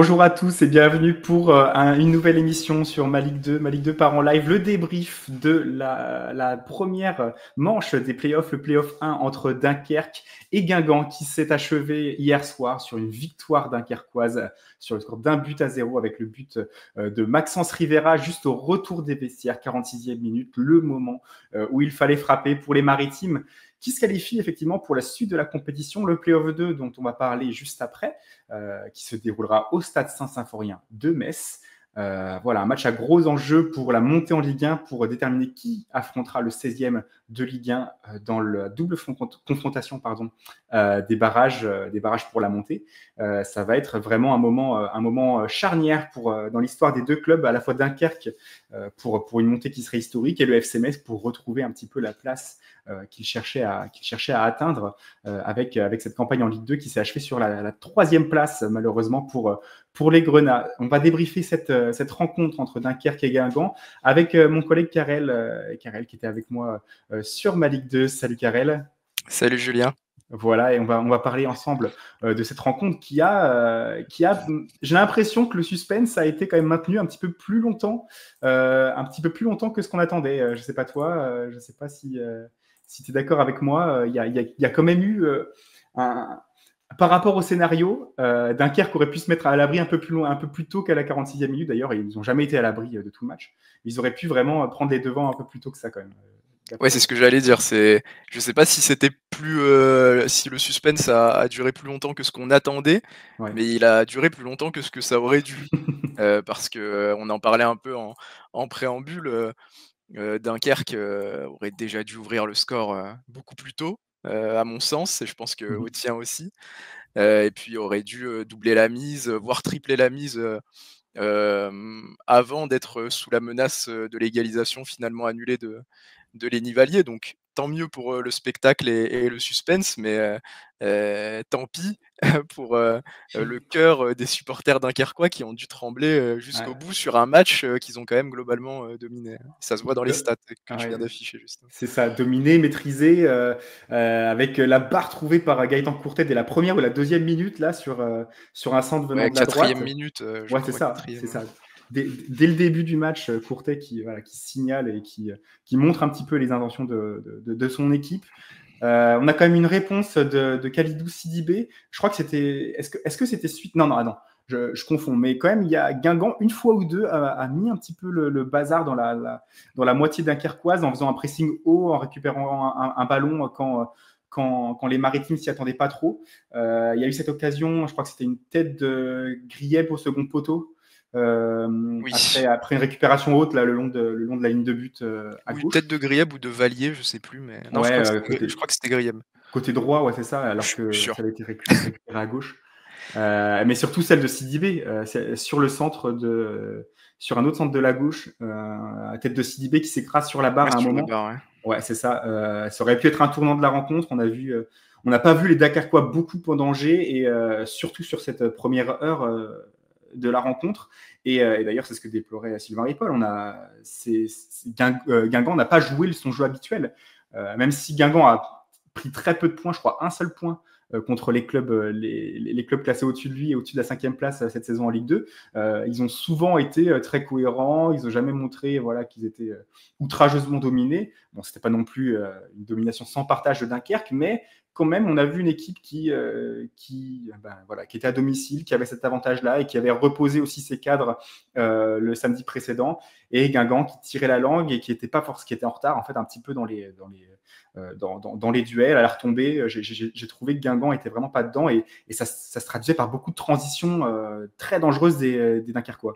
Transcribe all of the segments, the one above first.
Bonjour à tous et bienvenue pour une nouvelle émission sur Ma Ligue 2 part en live, le débrief de la première manche des playoffs, le playoff 1 entre Dunkerque et Guingamp qui s'est achevé hier soir sur une victoire dunkerquoise sur le score d'1-0 avec le but de Maxence Rivera juste au retour des vestiaires, 46e minute, le moment où il fallait frapper pour les Maritimes qui se qualifient effectivement pour la suite de la compétition, le playoff 2 dont on va parler juste après. Qui se déroulera au Stade Saint-Symphorien de Metz. Voilà, un match à gros enjeux pour la montée en Ligue 1 pour déterminer qui affrontera le 16e de Ligue 1 dans la double confrontation des barrages pour la montée. Ça va être vraiment un moment charnière dans l'histoire des deux clubs, à la fois Dunkerque pour une montée qui serait historique et le FC Metz pour retrouver un petit peu la place qu'il cherchait à atteindre avec cette campagne en Ligue 2 qui s'est achevée sur la troisième place malheureusement pour les Grenats. On va débriefer cette rencontre entre Dunkerque et Guingamp avec mon collègue Karel qui était avec moi sur Ma Ligue 2. Salut Karel. Salut Julien. Voilà, et on va parler ensemble de cette rencontre qui a j'ai l'impression que le suspense a été quand même maintenu un petit peu plus longtemps que ce qu'on attendait. Je sais pas toi, je sais pas si tu es d'accord avec moi. Il y a quand même eu par rapport au scénario, Dunkerque aurait pu se mettre à l'abri un peu plus tôt qu'à la 46e minute. D'ailleurs, ils n'ont jamais été à l'abri de tout le match. Ils auraient pu vraiment prendre les devants un peu plus tôt que ça quand même. Ouais, c'est ce que j'allais dire. Je sais pas si c'était si le suspense a duré plus longtemps que ce qu'on attendait, Ouais. mais il a duré plus longtemps que ce que ça aurait dû. Parce que on en parlait un peu en préambule. Dunkerque aurait déjà dû ouvrir le score beaucoup plus tôt, à mon sens, et je pense qu'au tien aussi. Et puis aurait dû doubler la mise, voire tripler la mise. Avant d'être sous la menace de l'égalisation finalement annulée de Lenny Valier. Donc tant mieux pour le spectacle et le suspense, mais tant pis pour le cœur des supporters dunkerquois qui ont dû trembler jusqu'au Ouais. bout sur un match qu'ils ont quand même globalement dominé. Ça se voit dans les stats que tu Ouais, viens d'afficher juste. c'est ça, dominé, maîtrisé, avec la barre trouvée par Gaëtan Courtet dès la première ou la deuxième minute là sur un centre venant Ouais, de la quatrième droite. minute, je Ouais, c'est crois, ça, c'est quatrième. ça. Dès le début du match, Courtet qui signale et qui montre un petit peu les intentions de son équipe. On a quand même une réponse de Khalidou Sidibé. Je crois que c'était. Est-ce que c'était suite. Non, non, non. Je confonds. Mais quand même, il y a Guingamp, une fois ou deux, a mis un petit peu le bazar dans la moitié dunkerquoise en faisant un pressing haut, en récupérant un ballon quand les Maritimes s'y attendaient pas trop. Il y a eu cette occasion, je crois que c'était une tête de Grieb au second poteau. Oui. Après une récupération haute là, le long de la ligne de but à Ou tête gauche. de Grieb ou de Valier, je sais plus, mais non, Ouais, je crois que c'était Grieb. côté droit, ouais, c'est ça, Je alors suis plus que sûr. ça avait été récupéré à gauche. Mais surtout celle de Sidibé, sur sur un autre centre de la gauche, tête de Sidibé qui s'écrase sur la Ouais, barre à un sur la moment. barre, ouais. Ouais, c'est ça. Ça aurait pu être un tournant de la rencontre. On n'a pas vu les Dakarquois beaucoup en danger et surtout sur cette première heure de la rencontre. Et d'ailleurs, c'est ce que déplorait Sylvain Ripoll. Guingamp n'a pas joué son jeu habituel, même si Guingamp a pris très peu de points, je crois un seul point contre les clubs, les clubs classés au-dessus de lui et au-dessus de la 5e place cette saison en Ligue 2. Ils ont souvent été très cohérents, ils n'ont jamais montré voilà, qu'ils étaient outrageusement dominés. Bon, c'était pas non plus une domination sans partage de Dunkerque, mais quand même, on a vu une équipe qui était à domicile, qui avait cet avantage-là et qui avait reposé aussi ses cadres le samedi précédent. Et Guingamp qui tirait la langue et qui était en retard en fait un petit peu dans les duels à la retombée. J'ai trouvé que Guingamp était vraiment pas dedans et ça se traduisait par beaucoup de transitions très dangereuses des Dunkerquois.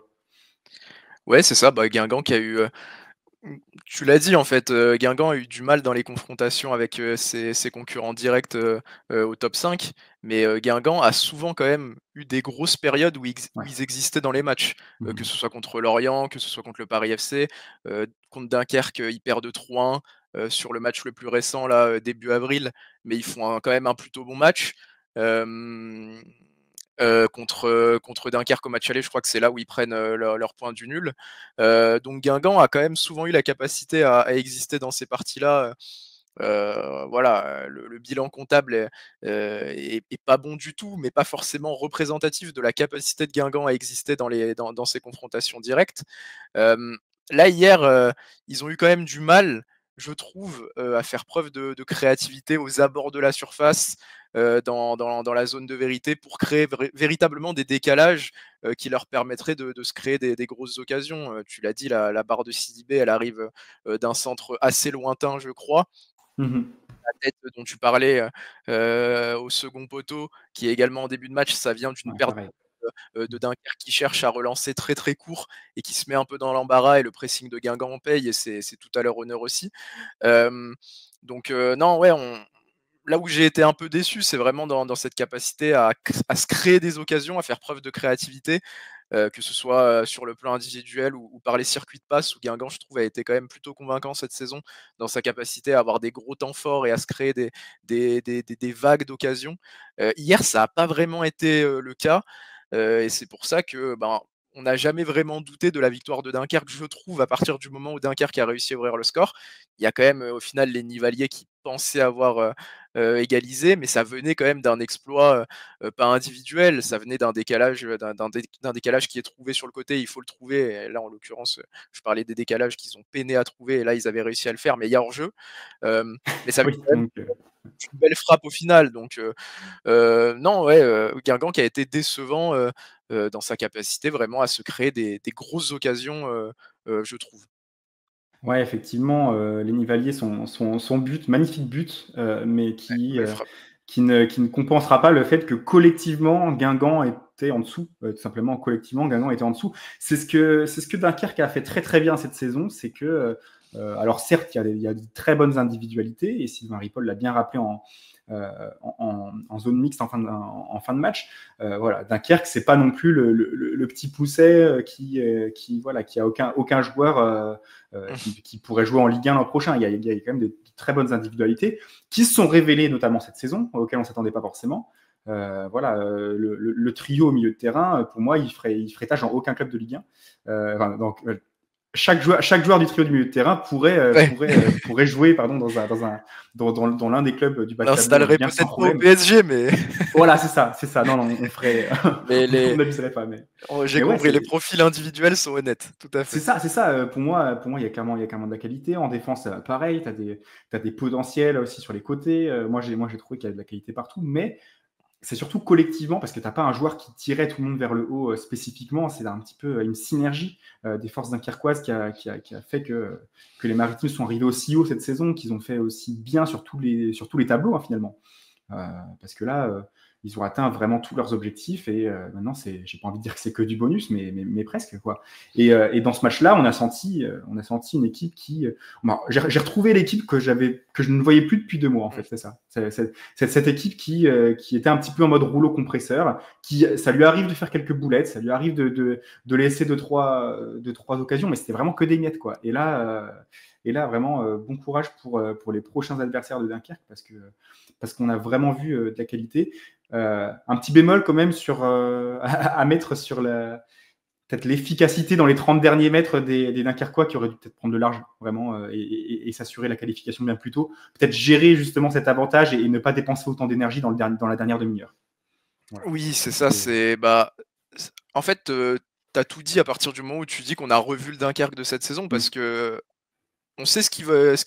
Ouais, c'est ça, bah, Guingamp qui a eu, tu l'as dit en fait, Guingamp a eu du mal dans les confrontations avec, ses concurrents directs, au top 5, mais Guingamp a souvent quand même eu des grosses périodes où Ouais. ils existaient dans les matchs, que Mmh. ce soit contre Lorient, que ce soit contre le Paris FC, contre Dunkerque, ils perdent 3-1, sur le match le plus récent là, début avril, mais ils font quand même un plutôt bon match. Hem contre Dunkerque au match aller, je crois que c'est là où ils prennent leur point du nul. Donc Guingamp a quand même souvent eu la capacité à exister dans ces parties-là Voilà, le bilan comptable est pas bon du tout, mais pas forcément représentatif de la capacité de Guingamp à exister dans ces confrontations directes. Hem, Là hier, ils ont eu quand même du mal, je trouve, à faire preuve de créativité aux abords de la surface, dans la zone de vérité pour créer véritablement des décalages, qui leur permettraient de se créer des grosses occasions. Tu l'as dit, la barre de Sidibé, elle arrive, d'un centre assez lointain, je crois. Mmh. La tête dont tu parlais, au second poteau, qui est également en début de match, ça vient d'une Ouais, perte pareil. de Dunkerque qui cherche à relancer très, très court et qui se met un peu dans l'embarras et le pressing de Guingamp en paye et c'est tout à leur honneur aussi. Hem, donc non, ouais, là où j'ai été un peu déçu, c'est vraiment dans cette capacité à se créer des occasions, à faire preuve de créativité, que ce soit, sur le plan individuel ou par les circuits de passe où Guingamp, je trouve, a été quand même plutôt convaincant cette saison dans sa capacité à avoir des gros temps forts et à se créer des vagues d'occasions. Hier, ça a pas vraiment été, le cas, et c'est pour ça que, ben, on n'a jamais vraiment douté de la victoire de Dunkerque, je trouve, à partir du moment où Dunkerque a réussi à ouvrir le score. Il y a quand même, au final, les Nivaliers qui pensaient avoir, égalisé, mais ça venait quand même d'un exploit, pas individuel, ça venait d'un décalage, d'un décalage qui est trouvé sur le côté, il faut le trouver et là, en l'occurrence, je parlais des décalages qu'ils ont peiné à trouver et là, ils avaient réussi à le faire, mais il y a hors-jeu. Mais ça venait Oui, quand même donc d'une belle frappe au final, donc non, ouais, Guingamp qui a été décevant, dans sa capacité vraiment à se créer des grosses occasions, je trouve. ouais, effectivement, les Nivaliers, son but, magnifique but, mais Belle frappe. qui ne compensera pas le fait que collectivement, Guingamp était en dessous, tout simplement, collectivement, Guingamp était en dessous. C'est ce que Dunkerque a fait très, très bien cette saison, c'est que, alors certes, il y a de très bonnes individualités, et Sylvain Ripoll l'a bien rappelé en zone mixte en fin de match. Voilà, Dunkerque, c'est pas non plus le petit pousset voilà, qui a aucun joueur qui pourrait jouer en Ligue 1 l'an prochain. Il y a quand même de très bonnes individualités qui se sont révélées notamment cette saison, auxquelles on ne s'attendait pas forcément. Voilà, le trio au milieu de terrain, pour moi, il ferait tâche dans aucun club de Ligue 1. Donc, chaque joueur du trio du milieu de terrain Ouais, pourrait jouer pardon, dans l'un des clubs du on bas de tableau l'installerait bien sans peut-être pas au problème. PSG, mais Voilà, c'est ça, c'est ça. Non, non, on ferait, mais on les n'abuserait pas, j'ai mais ouais, compris, les profils individuels sont honnêtes, tout à fait. c'est ça. Pour moi, il y a clairement de la qualité. En défense, pareil, t'as des potentiels aussi sur les côtés. Moi, j'ai trouvé qu'il y avait de la qualité partout, mais c'est surtout collectivement parce que t'as pas un joueur qui tirait tout le monde vers le haut spécifiquement. C'est un petit peu une synergie des forces dunkerquoises qui a fait que les Maritimes sont arrivés aussi haut cette saison, qu'ils ont fait aussi bien sur sur tous les tableaux, hein, finalement. Parce que là, ils ont atteint vraiment tous leurs objectifs et maintenant, j'ai pas envie de dire que c'est que du bonus, mais presque quoi. Et dans ce match-là, on a senti une équipe j'ai retrouvé l'équipe que je ne voyais plus depuis 2 mois en fait, c'est ça. C'est cette équipe qui était un petit peu en mode rouleau compresseur, ça lui arrive de faire quelques boulettes, ça lui arrive de laisser deux, trois occasions, mais c'était vraiment que des miettes quoi. Et là vraiment bon courage pour les prochains adversaires de Dunkerque parce qu'on a vraiment vu de la qualité. Un petit bémol quand même à mettre sur peut-être l'efficacité dans les 30 derniers mètres des Dunkerquois qui auraient dû peut-être prendre de large vraiment et s'assurer la qualification bien plus tôt. Peut-être gérer justement cet avantage et ne pas dépenser autant d'énergie dans la dernière demi-heure. Voilà. Oui, c'est ça, en fait, tu as tout dit à partir du moment où tu dis qu'on a revu le Dunkerque de cette saison Mm. parce que on sait ce qu'ils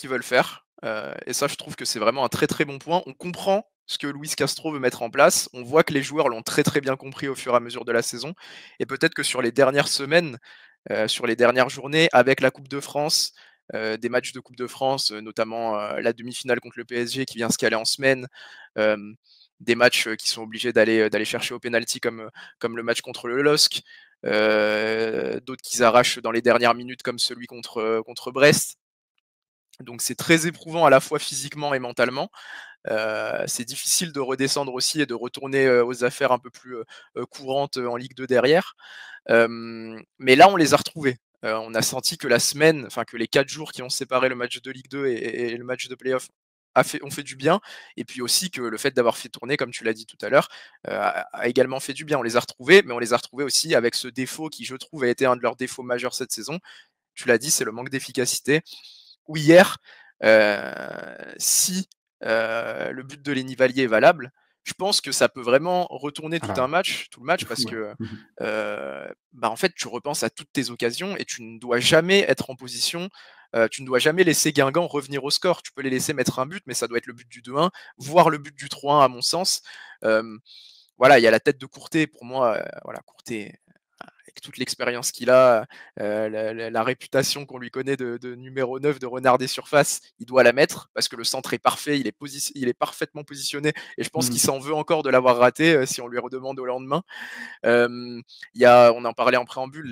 veulent faire, et ça, je trouve que c'est vraiment un très, très bon point. On comprend ce que Luis Castro veut mettre en place. On voit que les joueurs l'ont très, très bien compris au fur et à mesure de la saison et peut-être que sur les dernières semaines, sur les dernières journées avec la Coupe de France, des matchs de Coupe de France, notamment, la demi-finale contre le PSG qui vient se caler en semaine, hem, des matchs, qui sont obligés d'aller chercher au pénalty comme le match contre le LOSC, d'autres qu'ils arrachent dans les dernières minutes comme celui contre Brest. Donc c'est très éprouvant à la fois physiquement et mentalement. C'est difficile de redescendre aussi et de retourner, aux affaires un peu plus, courantes, en Ligue 2 derrière. Mais là, on les a retrouvés. On a senti que que les 4 jours qui ont séparé le match de Ligue 2 et le match de play-off ont fait du bien et puis aussi que le fait d'avoir fait tourner, comme tu l'as dit tout à l'heure, a également fait du bien. On les a retrouvés, mais on les a retrouvés aussi avec ce défaut qui, je trouve, a été un de leurs défauts majeurs cette saison. Tu l'as dit, c'est le manque d'efficacité. Où hier, si le but de Lenny Valier est valable, je pense que ça peut vraiment retourner Ah tout bah, tout le match c'est parce fou, ouais. que, Mmh. bah, en fait, tu repenses à toutes tes occasions et tu ne dois jamais être en position, tu ne dois jamais laisser Guingamp revenir au score. Tu peux les laisser mettre un but, mais ça doit être le but du 2-1, voire le but du 3-1 à mon sens. Hem, voilà, il y a la tête de Courtet pour moi, voilà, Courtet avec toute l'expérience qu'il a, la réputation qu'on lui connaît de numéro 9 de renard des surfaces, il doit la mettre parce que le centre est parfait, il est parfaitement positionné et je pense qu'il Mmh. s'en veut encore de l'avoir raté, si on lui redemande au lendemain. Il y a on en parlait en préambule,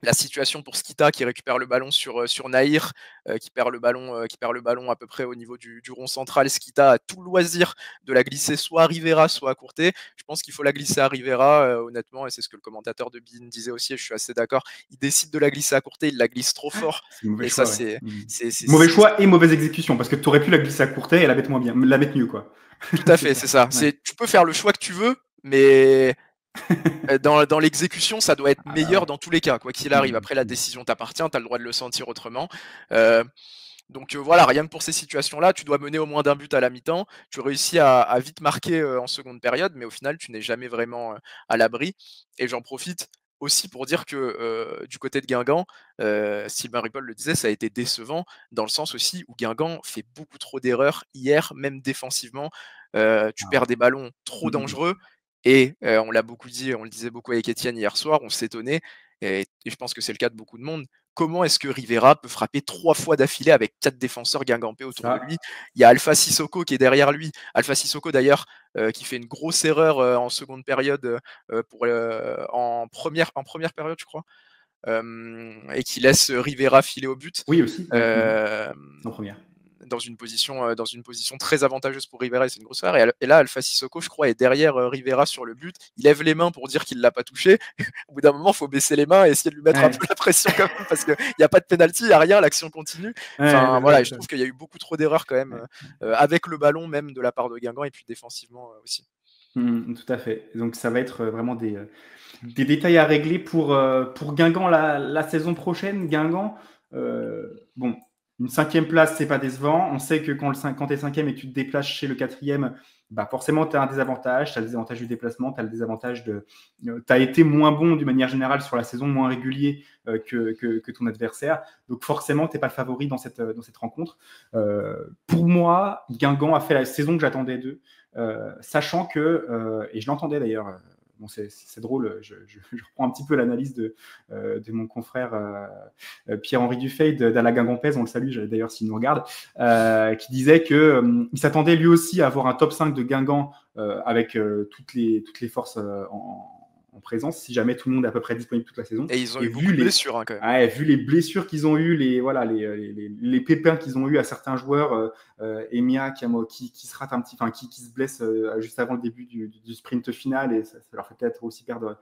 la situation pour Skita qui récupère le ballon sur Nahir, qui perd le ballon à peu près au niveau du rond central. Skita a tout le loisir de la glisser soit à Rivera, soit à Courtet. Je pense qu'il faut la glisser à Rivera, honnêtement, et c'est ce que le commentateur de beIN disait aussi, et je suis assez d'accord. Il décide de la glisser à Courtet, il la glisse trop fort, C'est mauvais et ça, choix, ouais. Mmh. Mauvais c'est choix et mauvaise exécution parce que tu aurais pu la glisser à Courtet et la mettre moins bien, la mettre mieux, quoi. tout à C'est fait, ça. c'est ça. Ouais. Tu peux faire le choix que tu veux, mais dans l'exécution, ça doit être Ah bah, meilleur ouais. dans tous les cas, quoi qu'il arrive. Mmh Après, la mh. décision t'appartient, tu as le droit de le sentir autrement. Euh, donc voilà, rien que pour ces situations-là, tu dois mener au moins d'un but à la mi-temps. Tu réussis à vite marquer en seconde période, mais au final, tu n'es jamais vraiment à l'abri. Et j'en profite aussi pour dire que du côté de Guingamp, Sylvain Ripoll le disait, ça a été décevant dans le sens aussi où Guingamp fait beaucoup trop d'erreurs hier, même défensivement. Tu Ah. perds des ballons trop Mmh mh. dangereux et on l'a beaucoup dit, on le disait beaucoup avec Étienne hier soir, on s'étonnait et je pense que c'est le cas de beaucoup de monde. Comment est-ce que Rivera peut frapper 3 fois d'affilée avec 4 défenseurs guingampais autour de lui? Ça, Il y a Alpha Sissoko qui est derrière lui. Alpha Sissoko d'ailleurs, qui fait une grosse erreur en seconde période, en première période, je crois, et qui laisse Rivera filer au but. oui aussi, ouais. Mmh. Hem, En première. dans une position très avantageuse pour Rivera, et c'est une grosse erreur. Et là, Alpha Sissoko, je crois, est derrière Rivera sur le but. Il lève les mains pour dire qu'il ne l'a pas touché. Au bout d'un moment, il faut baisser les mains et essayer de lui mettre un peu Ouais. la pression quand même, parce qu'il n'y a pas de penalty, il n'y a rien, l'action continue. Ouais, Enfin, c'est voilà, ça, et c'est je ça. trouve qu'il y a eu beaucoup trop d'erreurs quand même, Ouais. avec le ballon même de la part de Guingamp et puis défensivement aussi. Tout à fait. Donc ça va être, vraiment des détails à régler pour Guingamp la saison prochaine. Guingamp, bon, une 5e place, c'est pas décevant. On sait que quand tu es 5e et que tu te déplaces chez le 4e, bah forcément, tu as un désavantage. Tu as le désavantage du déplacement, tu as le désavantage de. Tu as été moins bon d'une manière générale sur la saison, moins régulier que ton adversaire. Donc forcément, tu n'es pas le favori dans cette rencontre. Pour moi, Guingamp a fait la saison que j'attendais d'eux, sachant que, et je l'entendais d'ailleurs. Bon, c'est drôle, je reprends un petit peu l'analyse de mon confrère Pierre-Henri Dufay d'Ala Guingampès, on le salue d'ailleurs s'il nous regarde, qui disait qu'il s'attendait lui aussi à avoir un top 5 de Guingamp avec toutes les forces en présence, si jamais tout le monde est à peu près disponible toute la saison. Et ils ont Et eu beaucoup de blessures, hein, quand même. vu les blessures qu'ils ont eues, les pépins qu'ils ont eu à certains joueurs, Emia qui se rate un petit, enfin qui se blesse juste avant le début du sprint final, et ça leur fait peut-être aussi perdre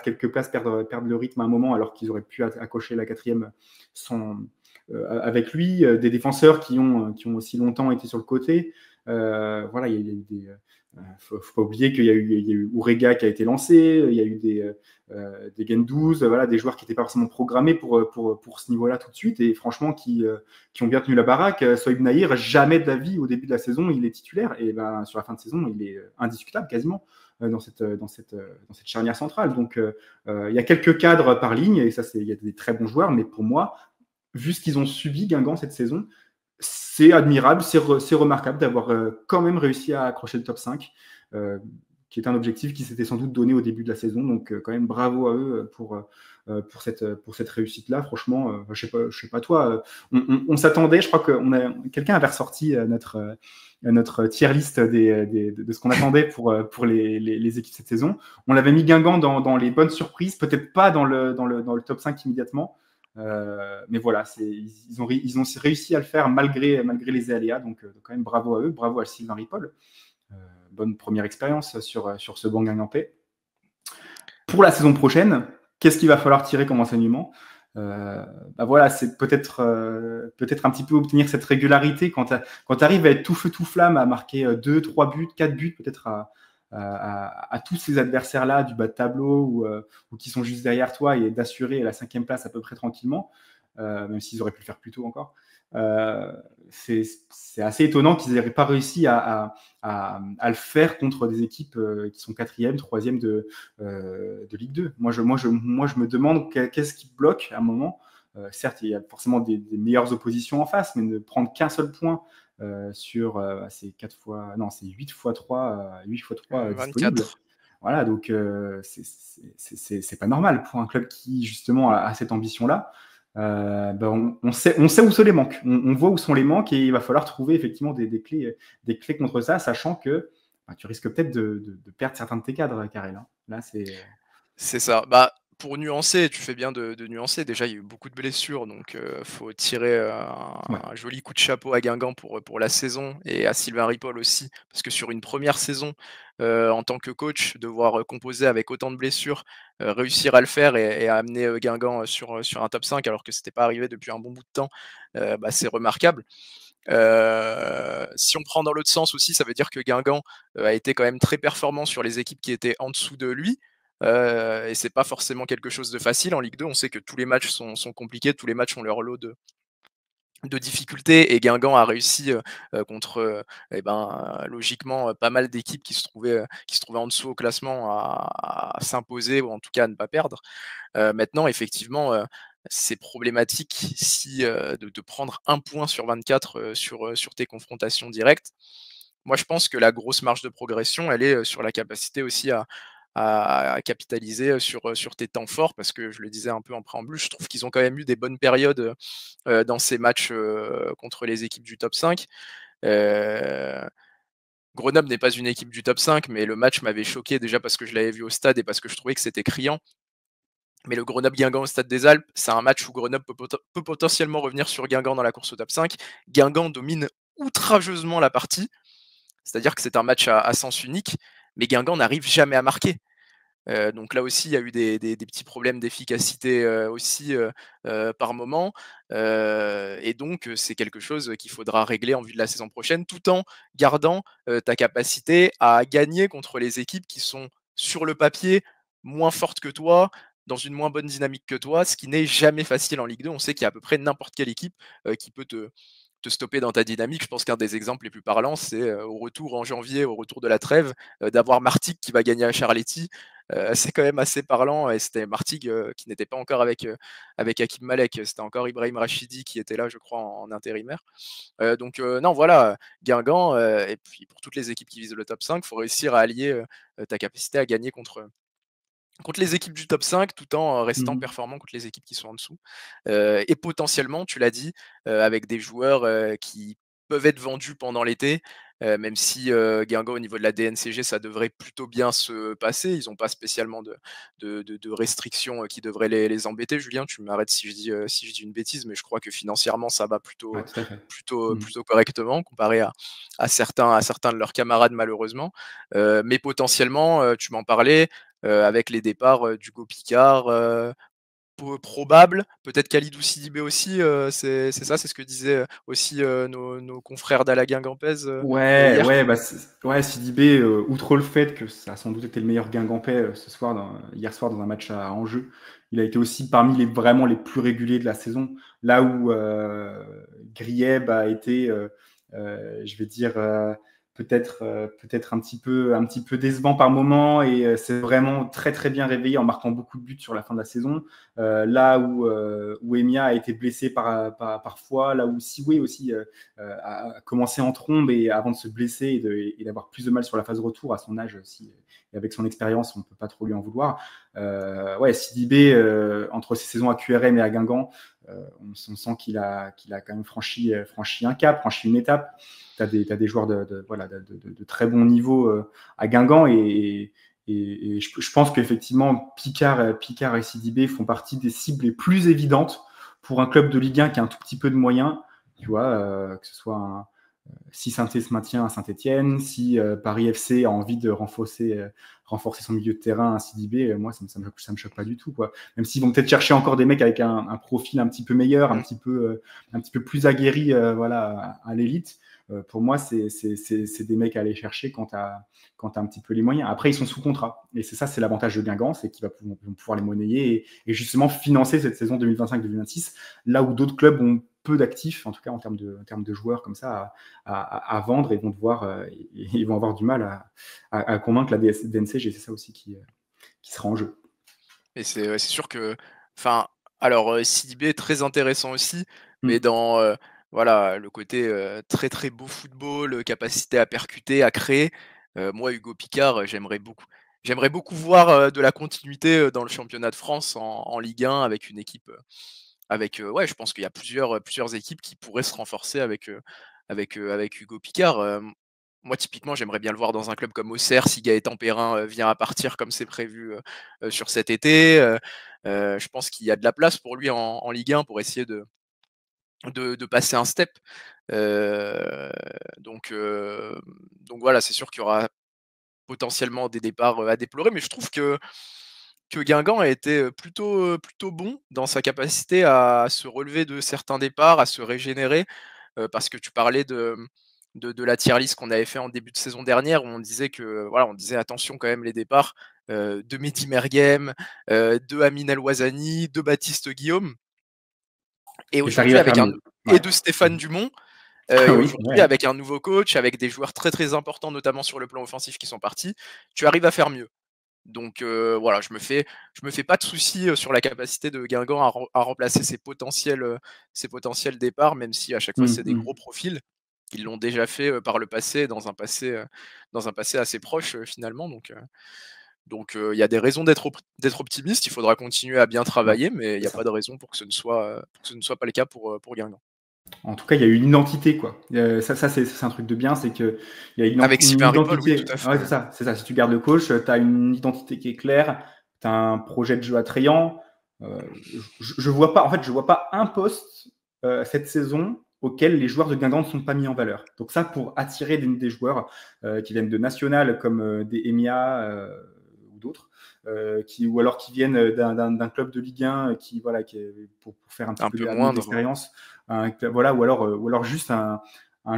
quelques places, perdre le rythme à un moment, alors qu'ils auraient pu accrocher la 4e avec lui. Des défenseurs qui ont aussi longtemps été sur le côté. Voilà, il y a eu des. Faut pas oublier qu'il y a eu Urega qui a été lancé, il y a eu des Gendouzi, voilà, des joueurs qui n'étaient pas forcément programmés pour ce niveau-là tout de suite, et franchement qui ont bien tenu la baraque. Sohaib Nahir, jamais de la vie au début de la saison il est titulaire, et ben sur la fin de saison il est indiscutable quasiment dans cette charnière centrale. Donc il y a quelques cadres par ligne, et ça il y a des très bons joueurs, mais pour moi, vu ce qu'ils ont subi Guingamp cette saison, c'est admirable, c'est remarquable d'avoir quand même réussi à accrocher le top 5, qui est un objectif qui s'était sans doute donné au début de la saison. Donc quand même bravo à eux pour cette réussite-là. Franchement, je sais pas toi, on s'attendait, je crois que quelqu'un avait ressorti notre tier list de ce qu'on attendait pour les équipes cette saison. On l'avait mis Guingamp dans les bonnes surprises, peut-être pas dans le top 5 immédiatement. Mais voilà, ils ont réussi à le faire malgré les aléas. Donc quand même bravo à eux, bravo à Sylvain Ripoll. Bonne première expérience sur ce banc guingampais. Pour la saison prochaine, qu'est-ce qu'il va falloir tirer comme enseignement? Bah voilà, c'est peut-être un petit peu obtenir cette régularité quand tu arrives à être tout feu tout flamme, à marquer 2, 3 buts, 4 buts peut-être à tous ces adversaires-là du bas de tableau ou qui sont juste derrière toi, et d'assurer la 5e place à peu près tranquillement. même s'ils auraient pu le faire plus tôt encore. C'est assez étonnant qu'ils n'aient pas réussi à le faire contre des équipes qui sont 4e, 3e de Ligue 2. Moi, je me demande qu'est-ce qui bloque à un moment. Certes, il y a forcément des meilleures oppositions en face, mais ne prendre qu'un seul point sur c'est 8 fois 3, 8 fois 3 disponibles. Voilà, donc c'est pas normal pour un club qui justement a cette ambition-là. On sait où sont les manques. On voit où sont les manques et il va falloir trouver effectivement des clés contre ça, sachant que tu risques peut-être de perdre certains de tes cadres, Karel. Là, c'est ça. Pour nuancer, tu fais bien de nuancer. Déjà, il y a eu beaucoup de blessures, donc faut tirer un joli coup de chapeau à Guingamp pour la saison et à Sylvain Ripoll aussi, parce que sur une première saison, en tant que coach, devoir composer avec autant de blessures, réussir à le faire et à amener Guingamp sur un top 5 alors que c'était pas arrivé depuis un bon bout de temps, c'est remarquable. Si on prend dans l'autre sens aussi, ça veut dire que Guingamp a été quand même très performant sur les équipes qui étaient en dessous de lui. Et c'est pas forcément quelque chose de facile en Ligue 2. On sait que tous les matchs sont compliqués, tous les matchs ont leur lot de difficultés et Guingamp a réussi contre logiquement pas mal d'équipes qui se trouvaient en dessous au classement à s'imposer ou en tout cas à ne pas perdre. Maintenant, effectivement, c'est problématique si de prendre 1 point sur 24 sur tes confrontations directes. Moi, je pense que la grosse marge de progression, elle est sur la capacité aussi à capitaliser sur tes temps forts, parce que je le disais un peu en préambule, je trouve qu'ils ont quand même eu des bonnes périodes dans ces matchs contre les équipes du top 5. Grenoble n'est pas une équipe du top 5, mais le match m'avait choqué déjà parce que je l'avais vu au stade et parce que je trouvais que c'était criant. Mais le Grenoble-Guingamp au Stade des Alpes, c'est un match où Grenoble peut potentiellement revenir sur Guingamp dans la course au top 5. Guingamp domine outrageusement la partie, c'est-à-dire que c'est un match à sens unique, mais Guingamp n'arrive jamais à marquer. Donc là aussi, il y a eu des petits problèmes d'efficacité aussi par moment. Et donc, c'est quelque chose qu'il faudra régler en vue de la saison prochaine, tout en gardant ta capacité à gagner contre les équipes qui sont sur le papier moins fortes que toi, dans une moins bonne dynamique que toi, ce qui n'est jamais facile en Ligue 2. On sait qu'il y a à peu près n'importe quelle équipe qui peut te stopper dans ta dynamique. Je pense qu'un des exemples les plus parlants, c'est au retour en janvier, au retour de la trêve, d'avoir Martigues qui va gagner à Charletti. C'est quand même assez parlant et c'était Martigues qui n'était pas encore avec Hakim Malek, c'était encore Ibrahim Rachidi qui était là, je crois, en intérimaire. Donc non, voilà, Guingamp, et puis pour toutes les équipes qui visent le top 5, il faut réussir à allier ta capacité à gagner contre les équipes du top 5 tout en restant performant contre les équipes qui sont en dessous. Et potentiellement, tu l'as dit, avec des joueurs qui peuvent être vendus pendant l'été, même si Guingamp au niveau de la DNCG, ça devrait plutôt bien se passer. Ils n'ont pas spécialement de restrictions qui devraient les embêter. Julien, tu m'arrêtes si je dis une bêtise, mais je crois que financièrement, ça va plutôt correctement comparé à certains de leurs camarades malheureusement. Mais potentiellement, tu m'en parlais, avec les départs d'Hugo Picard, probable, peut-être Khalidou Sidibé aussi, c'est ça, c'est ce que disaient aussi nos confrères d'Ala Guingampès hier. Sidibé, outre le fait que ça a sans doute été le meilleur Guingampais hier soir dans un match à enjeu, il a été aussi parmi vraiment les plus réguliers de la saison, là où Grieb a été, je vais dire, peut-être un petit peu décevant par moment, et c'est vraiment très très bien réveillé en marquant beaucoup de buts sur la fin de la saison. Là où Emia a été blessé parfois, là où Siwe aussi a commencé en trombe et avant de se blesser et d'avoir plus de mal sur la phase retour à son âge aussi, et avec son expérience, on ne peut pas trop lui en vouloir. Sidibé, entre ses saisons à QRM et à Guingamp, on sent qu'il a quand même franchi un cap, franchi une étape. Tu as des joueurs de très bon niveau à Guingamp, et je pense qu'effectivement Picard et Sidibé font partie des cibles les plus évidentes pour un club de Ligue 1 qui a un tout petit peu de moyens, tu vois, que ce soit si Saint-Étienne se maintient à Saint-Étienne, si Paris FC a envie de renforcer son milieu de terrain à Sidibé, moi, ça me choque pas du tout, quoi. Même s'ils vont peut-être chercher encore des mecs avec un profil un petit peu meilleur, un petit peu plus aguerri voilà, à l'élite. Pour moi, c'est des mecs à aller chercher quand tu as un petit peu les moyens. Après, ils sont sous contrat. Et c'est l'avantage de Guingamp, c'est qu'ils vont pouvoir les monnayer et justement financer cette saison 2025-2026, là où d'autres clubs ont peu d'actifs, en tout cas en termes de joueurs comme ça, à vendre et ils vont avoir du mal à convaincre la DNCG. C'est ça aussi qui sera en jeu. Et c'est sûr que, enfin, alors Sidibé est très intéressant aussi, mais dans voilà, le côté très très beau football, capacité à percuter, à créer, moi Hugo Picard, j'aimerais beaucoup voir de la continuité dans le championnat de France en Ligue 1 avec une équipe ouais, je pense qu'il y a plusieurs équipes qui pourraient se renforcer avec Hugo Picard. Moi, typiquement, j'aimerais bien le voir dans un club comme Auxerre si Gaëtan Perrin vient à partir comme c'est prévu sur cet été. Je pense qu'il y a de la place pour lui en Ligue 1 pour essayer de passer un step. Donc voilà, c'est sûr qu'il y aura potentiellement des départs à déplorer, mais je trouve que Guingamp a été plutôt bon dans sa capacité à se relever de certains départs, à se régénérer, parce que tu parlais de la tier list qu'on avait fait en début de saison dernière, où on disait que voilà, on disait attention quand même les départs, de Mehdi Merguem, de Amine El Ouazzani, de Baptiste Guillaume et aujourd'hui avec et de Stéphane Dumont, et aujourd'hui avec un nouveau coach, avec des joueurs très, très importants, notamment sur le plan offensif qui sont partis, tu arrives à faire mieux. Donc voilà, je me fais pas de soucis sur la capacité de Guingamp à remplacer ses potentiels départs, même si à chaque fois c'est des gros profils. Ils l'ont déjà fait par le passé, dans un passé assez proche finalement. Donc il y a des raisons d'être optimiste. Il faudra continuer à bien travailler, mais il n'y a pas de raison pour que ce ne soit pas le cas pour Guingamp. En tout cas, il y a une identité, quoi. Ça c'est un truc de bien, c'est qu'il y a une identité. Oui, tout à fait. Ouais, c'est ça. Si tu gardes le coach, tu as une identité qui est claire, tu as un projet de jeu attrayant. Je vois pas un poste cette saison auquel les joueurs de Guingamp ne sont pas mis en valeur. Donc ça, pour attirer des joueurs qui viennent de national comme des EMIA ou d'autres, ou alors qui viennent d'un club de Ligue 1 pour faire un petit peu d'expérience. Voilà, ou alors juste un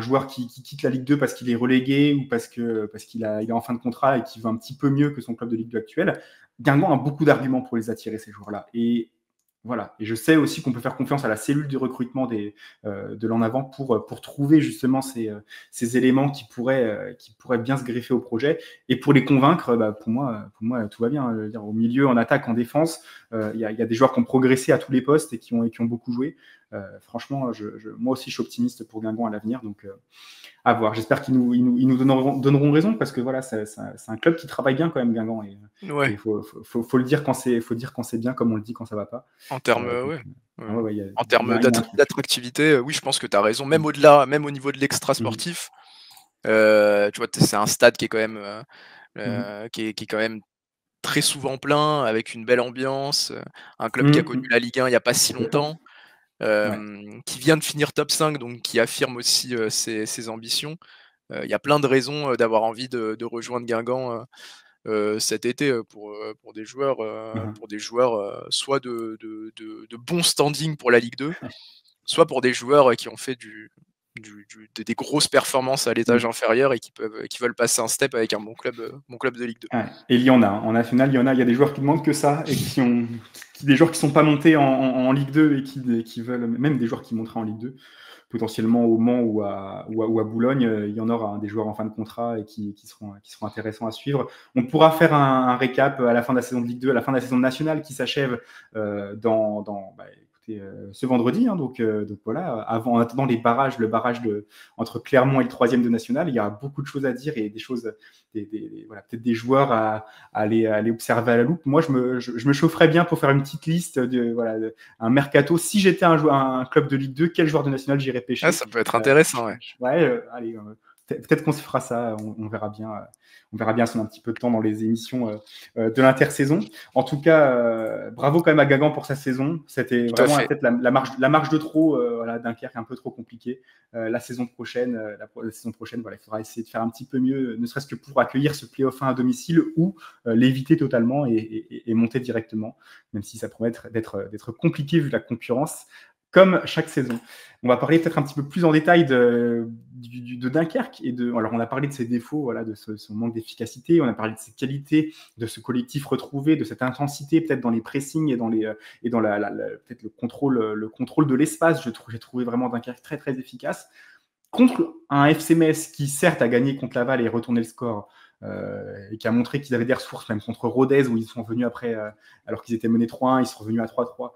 joueur qui quitte la Ligue 2 parce qu'il est relégué ou parce qu'il est en fin de contrat et qui va un petit peu mieux que son club de Ligue 2 actuel. Guingamp a beaucoup d'arguments pour les attirer, ces joueurs-là. Et voilà. Et je sais aussi qu'on peut faire confiance à la cellule de recrutement de l'en avant pour trouver justement ces éléments qui pourraient bien se greffer au projet. Et pour les convaincre, pour moi, tout va bien. Au milieu, en attaque, en défense, il y a des joueurs qui ont progressé à tous les postes et qui ont beaucoup joué. Franchement, moi aussi, je suis optimiste pour Guingamp à l'avenir. Donc, à voir. J'espère qu'ils nous donneront raison parce que voilà, c'est un club qui travaille bien quand même, Guingamp. Et il faut le dire quand c'est bien, comme on le dit quand ça va pas. En termes d'attractivité, oui, je pense que tu as raison. Même au-delà, même au niveau de l'extra sportif, tu vois, c'est un stade qui est quand même, qui est quand même très souvent plein, avec une belle ambiance, un club qui a connu la Ligue 1 il n'y a pas si longtemps, qui vient de finir top 5, donc qui affirme aussi ses ambitions. Il y a plein de raisons d'avoir envie de rejoindre Guingamp cet été pour des joueurs, soit de bon standing pour la Ligue 2, soit pour des joueurs qui ont fait des grosses performances à l'étage inférieur et qui veulent passer un step avec un bon club de Ligue 2. Et il y en a, en national, il y a des joueurs qui demandent que ça et des joueurs qui sont pas montés en Ligue 2 et qui veulent, même des joueurs qui monteraient en Ligue 2, potentiellement au Mans ou à Boulogne, il y en aura des joueurs en fin de contrat et qui seront intéressants à suivre. On pourra faire un récap à la fin de la saison de Ligue 2, à la fin de la saison nationale qui s'achève ce vendredi. Donc voilà, en attendant le barrage entre Clermont et le 3e de national, il y aura beaucoup de choses à dire et des choses, peut-être des joueurs à aller observer à la loupe. Moi, je me chaufferais bien pour faire une petite liste un mercato. Si j'étais un club de Ligue 2, quel joueur de national j'irais pêcher? Ça peut être intéressant, ouais. Allez, peut-être qu'on se fera ça, on verra bien. On verra bien si on a un petit peu de temps dans les émissions de l'intersaison. En tout cas, bravo quand même à Guingamp pour sa saison. C'était vraiment peut-être la marche de trop. Voilà, Dunkerque un peu trop compliqué. La saison prochaine, voilà, il faudra essayer de faire un petit peu mieux, ne serait-ce que pour accueillir ce play-off 1 à domicile ou l'éviter totalement et monter directement, même si ça promet d'être compliqué vu la concurrence, comme chaque saison. On va parler peut-être un petit peu plus en détail de Dunkerque. Alors, on a parlé de ses défauts, voilà, de son manque d'efficacité. On a parlé de ses qualités, de ce collectif retrouvé, de cette intensité peut-être dans les pressings et dans peut-être le contrôle de l'espace. J'ai trouvé vraiment Dunkerque très, très efficace. Contre un FC Metz qui, certes, a gagné contre Laval et retourné le score, et qui a montré qu'ils avaient des ressources, même contre Rodez, où ils sont venus après, alors qu'ils étaient menés 3-1, ils sont revenus à 3-3.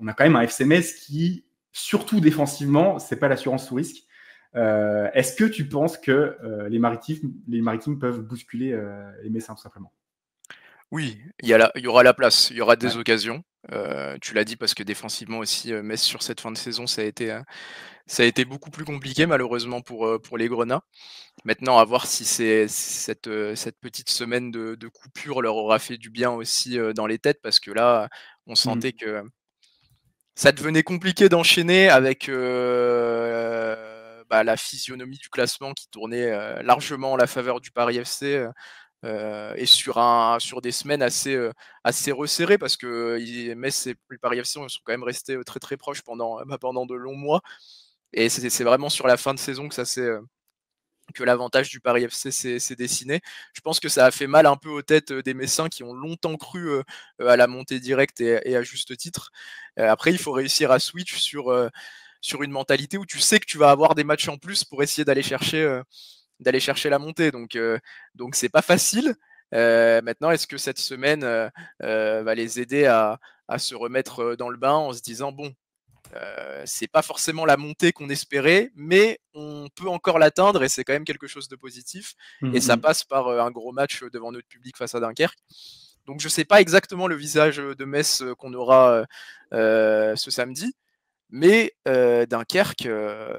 On a quand même un FC Metz qui, surtout défensivement, c'est pas l'assurance sous risque. Est-ce que tu penses que les Maritimes peuvent bousculer les Messins, tout simplement? Oui, il y aura la place, il y aura des occasions. Tu l'as dit parce que défensivement aussi, Metz sur cette fin de saison, ça a été beaucoup plus compliqué malheureusement pour les Grenats. Maintenant, à voir si cette petite semaine de coupure leur aura fait du bien aussi dans les têtes, parce que là, on sentait que ça devenait compliqué d'enchaîner avec la physionomie du classement qui tournait largement en la faveur du Paris FC, et sur des semaines assez resserrées, parce que Metz et le Paris FC sont quand même restés très très proches pendant de longs mois, et c'est vraiment sur la fin de saison que l'avantage du Paris FC s'est dessiné. Je pense que ça a fait mal un peu aux têtes des Messins qui ont longtemps cru à la montée directe, et à juste titre. Après, il faut réussir à switch sur une mentalité où tu sais que tu vas avoir des matchs en plus pour essayer d'aller chercher la montée. Donc c'est pas facile. Maintenant, est-ce que cette semaine va les aider à se remettre dans le bain en se disant bon, c'est pas forcément la montée qu'on espérait, mais on peut encore l'atteindre, et c'est quand même quelque chose de positif. Et ça passe par un gros match devant notre public face à Dunkerque. Donc je sais pas exactement le visage de Metz qu'on aura ce samedi, mais Dunkerque,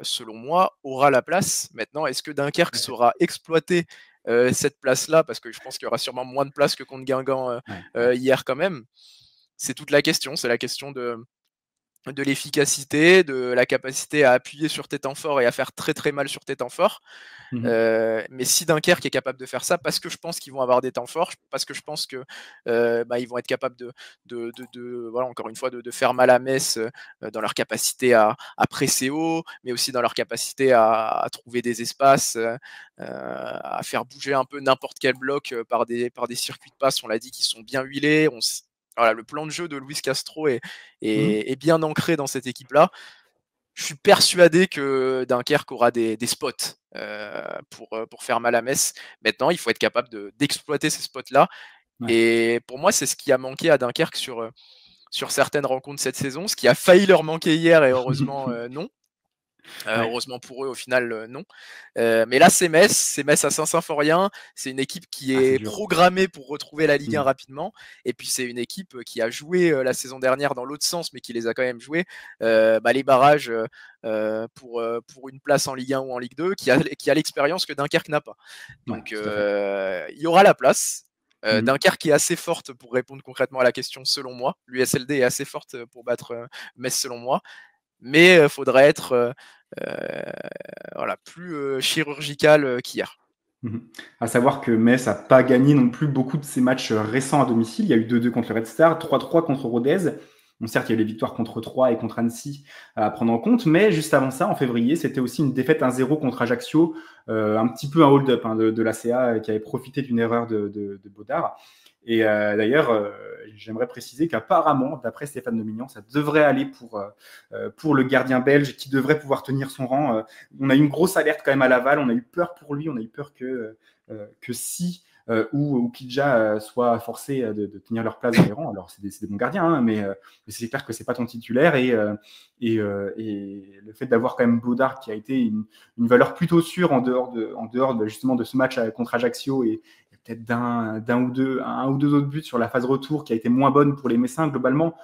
selon moi, aura la place. Maintenant, est-ce que Dunkerque saura exploiter cette place-là, parce que je pense qu'il y aura sûrement moins de place que contre Guingamp hier quand même. C'est toute la question. C'est la question de l'efficacité, de la capacité à appuyer sur tes temps forts et à faire très très mal sur tes temps forts. Mais si Dunkerque est capable de faire ça, parce que je pense qu'ils vont avoir des temps forts, parce que je pense que ils vont être capables voilà, encore une fois, de faire mal à Metz dans leur capacité à presser haut, mais aussi dans leur capacité à trouver des espaces, à faire bouger un peu n'importe quel bloc par des circuits de passe, on l'a dit, qui sont bien huilés. Voilà, le plan de jeu de Luis Castro est bien ancré dans cette équipe-là. Je suis persuadé que Dunkerque aura des spots pour faire mal à Metz. Maintenant, il faut être capable d'exploiter ces spots-là. Ouais. Et pour moi, c'est ce qui a manqué à Dunkerque sur certaines rencontres cette saison, ce qui a failli leur manquer hier, et heureusement non. Heureusement pour eux, au final, non. Mais là, c'est Metz à Saint-Symphorien. C'est une équipe qui est programmée pour retrouver la Ligue 1 rapidement. Et puis, c'est une équipe qui a joué la saison dernière dans l'autre sens, mais qui les a quand même joués les barrages pour une place en Ligue 1 ou en Ligue 2, qui a l'expérience que Dunkerque n'a pas. Donc, il y aura la place. Dunkerque est assez forte pour répondre concrètement à la question, selon moi. L'USLD est assez forte pour battre Metz, selon moi. Mais il faudrait être plus chirurgical qu'hier. À savoir que Metz n'a pas gagné non plus beaucoup de ses matchs récents à domicile. Il y a eu 2-2 contre le Red Star, 3-3 contre Rodez. Bon, certes, il y a eu les victoires contre Troyes et contre Annecy à prendre en compte, mais juste avant ça, en février, c'était aussi une défaite 1-0 contre Ajaccio, un petit peu un hold-up de l'ACA qui avait profité d'une erreur de Baudard. Et d'ailleurs, j'aimerais préciser qu'apparemment, d'après Stéphane Dominion, ça devrait aller pour le gardien belge, qui devrait pouvoir tenir son rang. On a eu une grosse alerte quand même à Laval, on a eu peur pour lui, on a eu peur que si ou Kidja soit forcé de tenir leur place dans les rangs. Alors, c'est des bons gardiens, mais c'est clair que c'est pas ton titulaire, et le fait d'avoir quand même Baudard, qui a été une valeur plutôt sûre en dehors justement de ce match contre Ajaccio, et peut-être un ou deux autres buts sur la phase retour qui a été moins bonne pour les Messins globalement.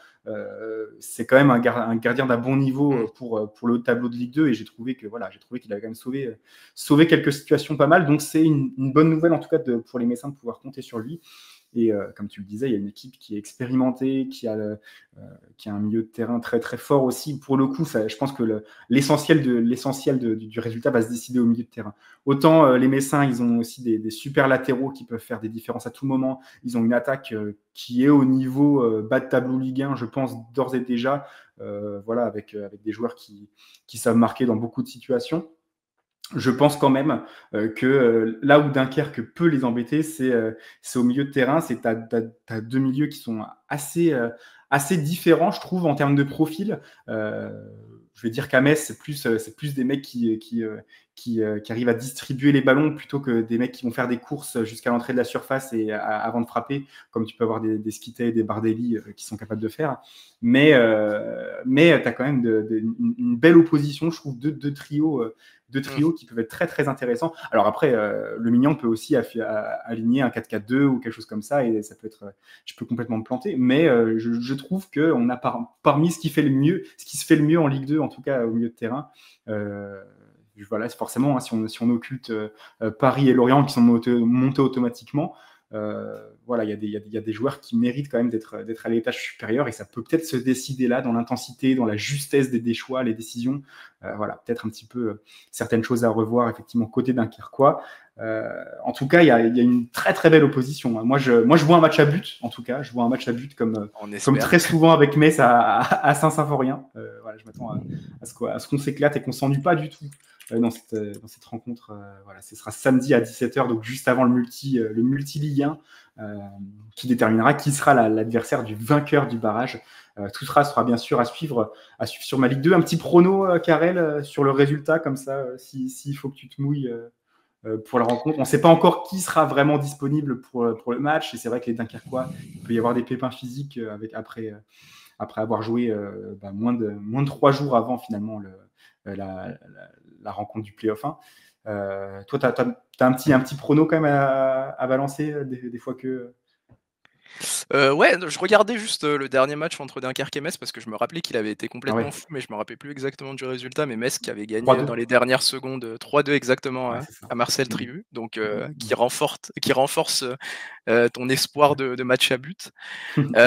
c'est quand même un gardien d'un bon niveau pour le haut de tableau de Ligue 2, et j'ai trouvé qu'il avait quand même sauvé quelques situations pas mal. Donc c'est une bonne nouvelle en tout cas pour les Messins de pouvoir compter sur lui. Et comme tu le disais, il y a une équipe qui est expérimentée, qui a un milieu de terrain très très fort aussi. Pour le coup, je pense que l'essentiel du résultat va se décider au milieu de terrain. Autant les Messins, ils ont aussi des super latéraux qui peuvent faire des différences à tout moment. Ils ont une attaque qui est au niveau bas de tableau Ligue 1, je pense d'ores et déjà, avec des joueurs qui savent marquer dans beaucoup de situations. Je pense quand même que là où Dunkerque peut les embêter, c'est au milieu de terrain. Tu as deux milieux qui sont assez différents, je trouve, en termes de profil. Je vais dire qu'à Metz, c'est plus des mecs qui arrivent à distribuer les ballons plutôt que des mecs qui vont faire des courses jusqu'à l'entrée de la surface et avant de frapper, comme tu peux avoir des Skitay, des Bardelli qui sont capables de faire. Mais tu as quand même une belle opposition, je trouve, deux trios qui peuvent être très très intéressants. Alors après, le Mignon peut aussi aligner un 4-4-2 ou quelque chose comme ça, et ça peut être, je peux complètement me planter, mais je trouve qu'on a parmi ce qui se fait le mieux en Ligue 2, en tout cas au milieu de terrain. Voilà, c'est forcément, hein, si on occulte Paris et Lorient qui sont montés automatiquement, voilà, il y a des joueurs qui méritent quand même d'être à l'étage supérieur, et ça peut peut-être se décider là dans l'intensité, dans la justesse des choix, les décisions. Voilà, peut-être un petit peu certaines choses à revoir effectivement côté Dunkerquois. En tout cas, il y a une très très belle opposition. Moi, je vois un match à but. En tout cas, je vois un match à but comme très souvent avec Metz à Saint-Symphorien. Voilà, je m'attends à ce qu'on s'éclate et qu'on s'ennuie pas du tout dans cette rencontre. Voilà, ce sera samedi à 17h, donc juste avant le multi Ligue 1, qui déterminera qui sera l'adversaire du vainqueur du barrage. Tout sera bien sûr à suivre sur ma Ligue 2. Un petit prono, Karel, sur le résultat, comme ça, s'il faut que tu te mouilles pour la rencontre. On ne sait pas encore qui sera vraiment disponible pour le match, et c'est vrai que les Dunkerquois, il peut y avoir des pépins physiques après avoir joué moins de 3 jours avant finalement la rencontre du Play-off 1. Toi, tu as un petit prono quand même à balancer des fois que... Ouais, je regardais juste le dernier match entre Dunkerque et Metz parce que je me rappelais qu'il avait été complètement fou, mais je me rappelais plus exactement du résultat. Mais Metz qui avait gagné dans les dernières secondes 3-2 exactement à Marcel Tribu, donc qui renforce ton espoir de match à but. Moi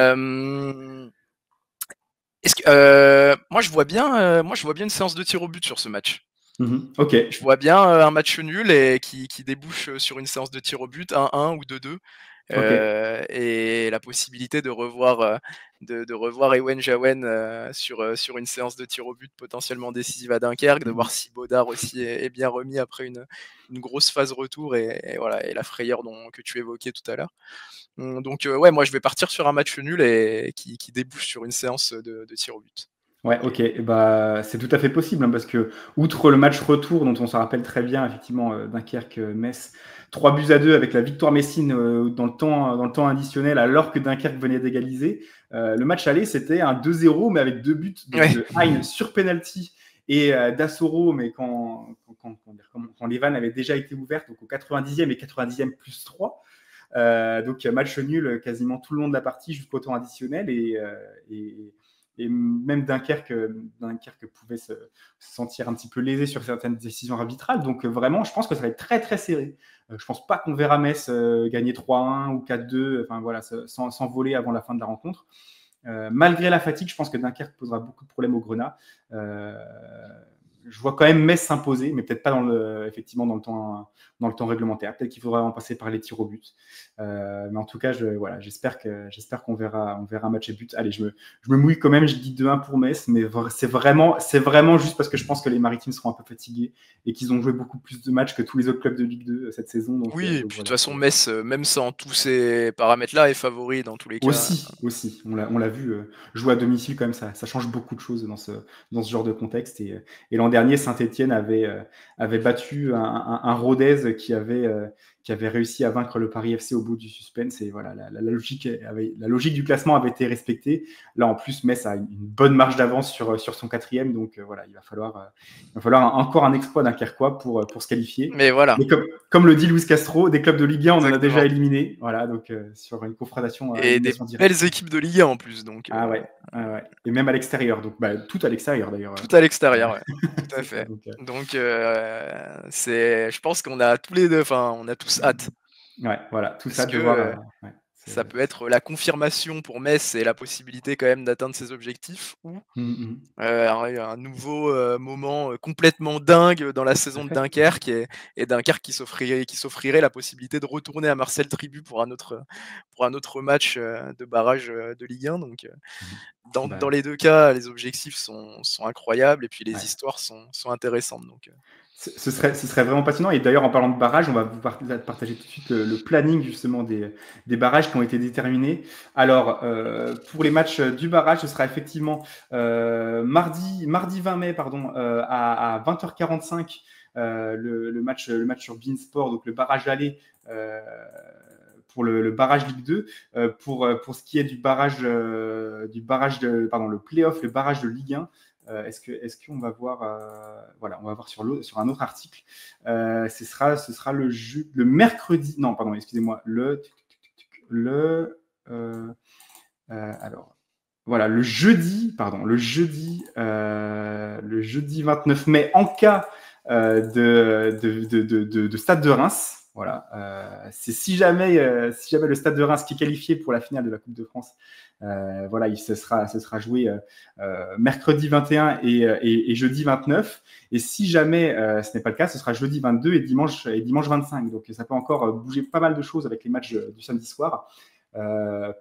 je vois bien une séance de tir au but sur ce match. Ok. Je vois bien un match nul et qui débouche sur une séance de tir au but, 1-1 ou 2-2. Et la possibilité de revoir Ewen Jawen sur une séance de tir au but potentiellement décisive à Dunkerque, de voir si Baudard aussi est bien remis après une grosse phase retour et voilà, et la frayeur que tu évoquais tout à l'heure. Donc ouais, moi je vais partir sur un match nul et qui débouche sur une séance de tir au but. Ouais, ok, c'est tout à fait possible, hein, parce que outre le match retour dont on se rappelle très bien, effectivement, Dunkerque-Metz, 3-2 avec la victoire messine dans le temps additionnel, alors que Dunkerque venait d'égaliser. Le match aller, c'était un 2-0, mais avec 2 buts de Hein sur penalty et d'Assoro, mais quand les vannes avaient déjà été ouvertes, donc au 90e et 90e plus 3. Donc match nul quasiment tout le long de la partie jusqu'au temps additionnel, et même Dunkerque pouvait se sentir un petit peu lésé sur certaines décisions arbitrales. Donc vraiment, je pense que ça va être très très serré. Je pense pas qu'on verra Metz gagner 3-1 ou 4-2, enfin voilà, sans voler avant la fin de la rencontre. Malgré la fatigue, je pense que Dunkerque posera beaucoup de problèmes au Grenat. Je vois quand même Metz s'imposer, mais peut-être pas effectivement dans le temps réglementaire. Peut-être qu'il faudra en passer par les tirs au but. Mais en tout cas, j'espère qu'on verra un match à but. Allez, je me mouille quand même, je dis 2-1 pour Metz, mais c'est vraiment juste parce que je pense que les Maritimes seront un peu fatigués et qu'ils ont joué beaucoup plus de matchs que tous les autres clubs de Ligue 2 cette saison. Donc, oui, et puis de toute façon, Metz, même sans tous ces paramètres-là, est favori dans tous les cas. Aussi. On l'a vu, jouer à domicile quand même, ça change beaucoup de choses dans ce genre de contexte. Et l'an dernier, Saint-Etienne avait battu un Rodez qui qui avait réussi à vaincre le Paris FC au bout du suspense. Et voilà, la logique du classement avait été respectée. Là, en plus, Metz a une bonne marge d'avance sur son 4e. Donc voilà, il va falloir encore un exploit dunkerquois pour se qualifier. Mais voilà. Mais comme le dit Luis Castro, des clubs de Ligue 1, on en a déjà éliminé. Voilà, donc sur une confrontation. Et des belles équipes de Ligue 1 en plus. Donc, Ah ouais. Et même à l'extérieur. Donc tout à l'extérieur d'ailleurs. Tout à l'extérieur, ouais. Tout à fait. Ça, donc je pense qu'on a tous les deux, enfin, on a tous hâte. Ouais, voilà, tout ça de voir. Ça peut être la confirmation pour Metz et la possibilité quand même d'atteindre ses objectifs, ou un nouveau moment complètement dingue dans la saison de Dunkerque, et Dunkerque qui s'offrirait la possibilité de retourner à Marcel Tribut pour un autre match de barrage de Ligue 1. Donc dans les deux cas, les objectifs sont incroyables, et puis les histoires sont intéressantes. Donc ce serait vraiment passionnant. Et d'ailleurs, en parlant de barrages, on va vous partager tout de suite le planning justement des barrages qui ont été déterminés. Alors, pour les matchs du barrage, ce sera effectivement mardi 20 mai à 20h45 le match sur beIN Sport, donc le barrage aller pour le barrage Ligue 2. Pour ce qui est du barrage le play-off, le barrage de Ligue 1. Est-ce qu'on va voir on va voir sur un autre article. Ce sera le mercredi. Non, pardon, excusez-moi. Alors voilà, le jeudi 29 mai, en cas de Stade de Reims. Voilà, c'est si jamais le Stade de Reims qui est qualifié pour la finale de la Coupe de France. Ce sera joué mercredi 21 et jeudi 29. Et si jamais ce n'est pas le cas, ce sera jeudi 22 et dimanche 25. Donc ça peut encore bouger pas mal de choses avec les matchs du samedi soir.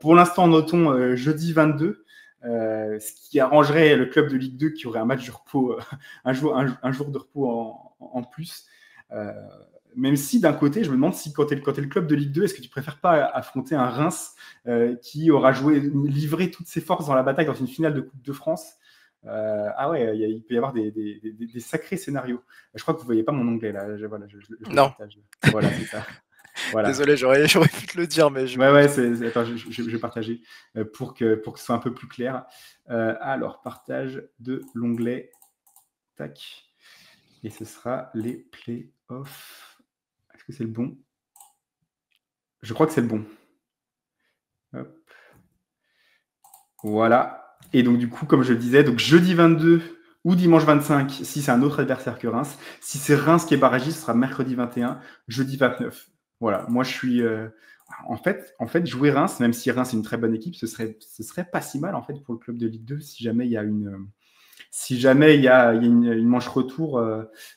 Pour l'instant, notons jeudi 22. Ce qui arrangerait le club de Ligue 2 qui aurait un match de repos, un jour de repos en plus. Même si d'un côté, je me demande si quand tu es le club de Ligue 2, est-ce que tu préfères pas affronter un Reims qui aura livré toutes ses forces dans la bataille dans une finale de Coupe de France. Il peut y avoir des sacrés scénarios. Je crois que vous voyez pas mon onglet là. Je non. Partage. Voilà, c'est ça. Voilà. Désolé, j'aurais pu te le dire, mais attends, je vais partager pour que ce soit un peu plus clair. Alors, partage de l'onglet. Tac. Et ce sera les playoffs. Est-ce que c'est le bon? Je crois que c'est le bon. Hop. Voilà. Et donc, du coup, comme je le disais, donc jeudi 22 ou dimanche 25, si c'est un autre adversaire que Reims. Si c'est Reims qui est barragiste, ce sera mercredi 21, jeudi 29. Voilà. Moi, je suis... En fait, jouer Reims, même si Reims est une très bonne équipe, ce serait pas si mal en fait pour le club de Ligue 2 si jamais il y a une manche retour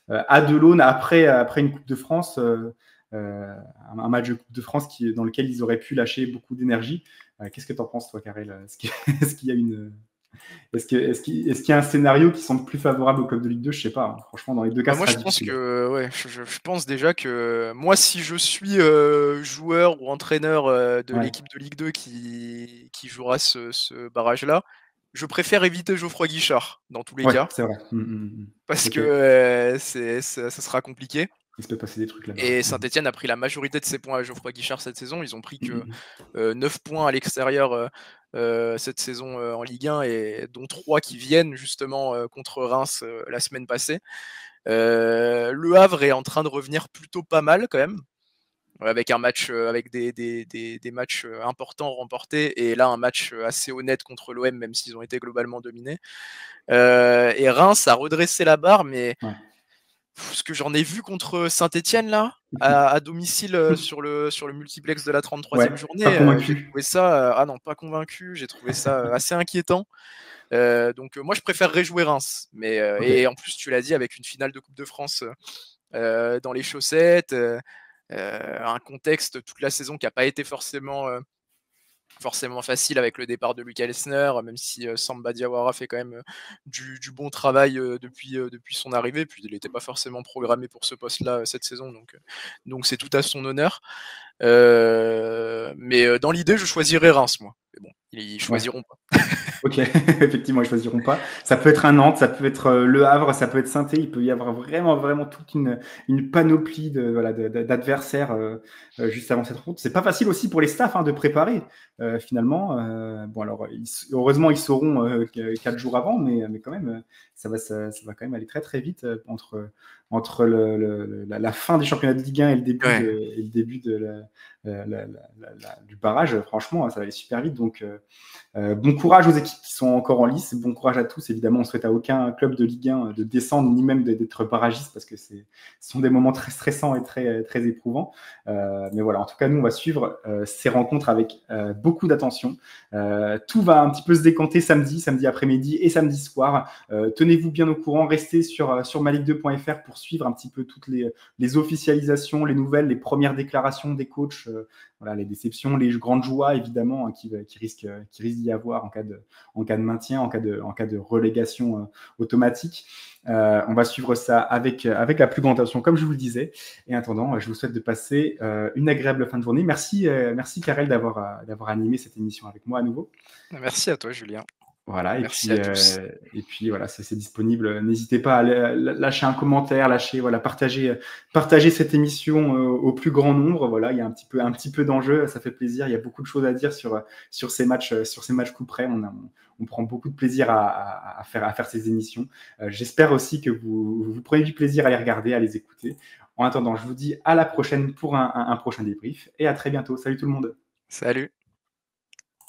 à Delaune après une Coupe de France, un match de Coupe de France dans lequel ils auraient pu lâcher beaucoup d'énergie. Qu'est-ce que tu en penses, toi, Karel? Est-ce qu'il y a un scénario qui semble plus favorable au club de Ligue 2? Je sais pas. Franchement, dans les deux cas, moi, je pense déjà que moi, si je suis joueur ou entraîneur de l'équipe de Ligue 2 qui jouera ce barrage-là, je préfère éviter Geoffroy Guichard dans tous les cas. C'est vrai. Parce que ça sera compliqué. Il se peut passer des trucs là-bas. Et Saint-Etienne a pris la majorité de ses points à Geoffroy Guichard cette saison. Ils ont pris que 9 points à l'extérieur cette saison en Ligue 1, et dont 3 qui viennent justement contre Reims la semaine passée. Le Havre est en train de revenir plutôt pas mal quand même, avec un match avec des matchs importants remportés, et là un match assez honnête contre l'OM, même s'ils ont été globalement dominés. Et Reims a redressé la barre, mais ce que j'en ai vu contre Saint-Etienne là, à domicile sur le multiplex de la 33e journée, j'ai trouvé ça pas convaincu, j'ai trouvé ça assez inquiétant. Donc moi je préférerais jouer Reims, mais et en plus tu l'as dit, avec une finale de Coupe de France dans les chaussettes, un contexte toute la saison qui n'a pas été forcément facile avec le départ de Lucas Elsner, même si Samba Diawara fait quand même du bon travail depuis son arrivée, puis il n'était pas forcément programmé pour ce poste-là cette saison, donc c'est tout à son honneur. Mais dans l'idée, je choisirais Reims, moi. Mais bon, Ils Ouais. choisiront pas. Ok, effectivement, ils choisiront pas. Ça peut être un Nantes, ça peut être Le Havre, ça peut être Saint-Étienne. Il peut y avoir vraiment toute une panoplie d'adversaires juste avant cette rencontre. C'est pas facile aussi pour les staffs de préparer finalement. Bon, alors, heureusement, ils sauront 4 jours avant, mais quand même, ça va quand même aller très vite entre la fin du championnat de Ligue 1 et le début Ouais. du barrage. Franchement, ça va aller super vite. Donc, bon courage aux équipes qui sont encore en lice, bon courage à tous. Évidemment, on ne souhaite à aucun club de Ligue 1 de descendre, ni même d'être barragiste, parce que ce sont des moments très stressants et très éprouvants. Mais voilà, en tout cas, nous, on va suivre ces rencontres avec beaucoup d'attention. Tout va un petit peu se décanter samedi après-midi et samedi soir. Tenez-vous bien au courant, restez sur maligue2.fr pour suivre un petit peu toutes les officialisations, les nouvelles, les premières déclarations des coachs, voilà, les déceptions, les grandes joies, évidemment, qui risquent d'y avoir en cas de maintien, en cas de relégation automatique. On va suivre ça avec la plus grande attention, comme je vous le disais. Et en attendant, je vous souhaite de passer une agréable fin de journée. Merci Karel d'avoir animé cette émission avec moi à nouveau. Merci à toi, Julien. Voilà, Merci à tous. et puis voilà, c'est disponible. N'hésitez pas à lâcher un commentaire, partager cette émission au plus grand nombre. Voilà, il y a un petit peu d'enjeu, ça fait plaisir. Il y a beaucoup de choses à dire sur ces matchs coup près. On prend beaucoup de plaisir à faire ces émissions. J'espère aussi que vous prenez du plaisir à les regarder, à les écouter. En attendant, je vous dis à la prochaine pour un prochain débrief et à très bientôt. Salut tout le monde. Salut.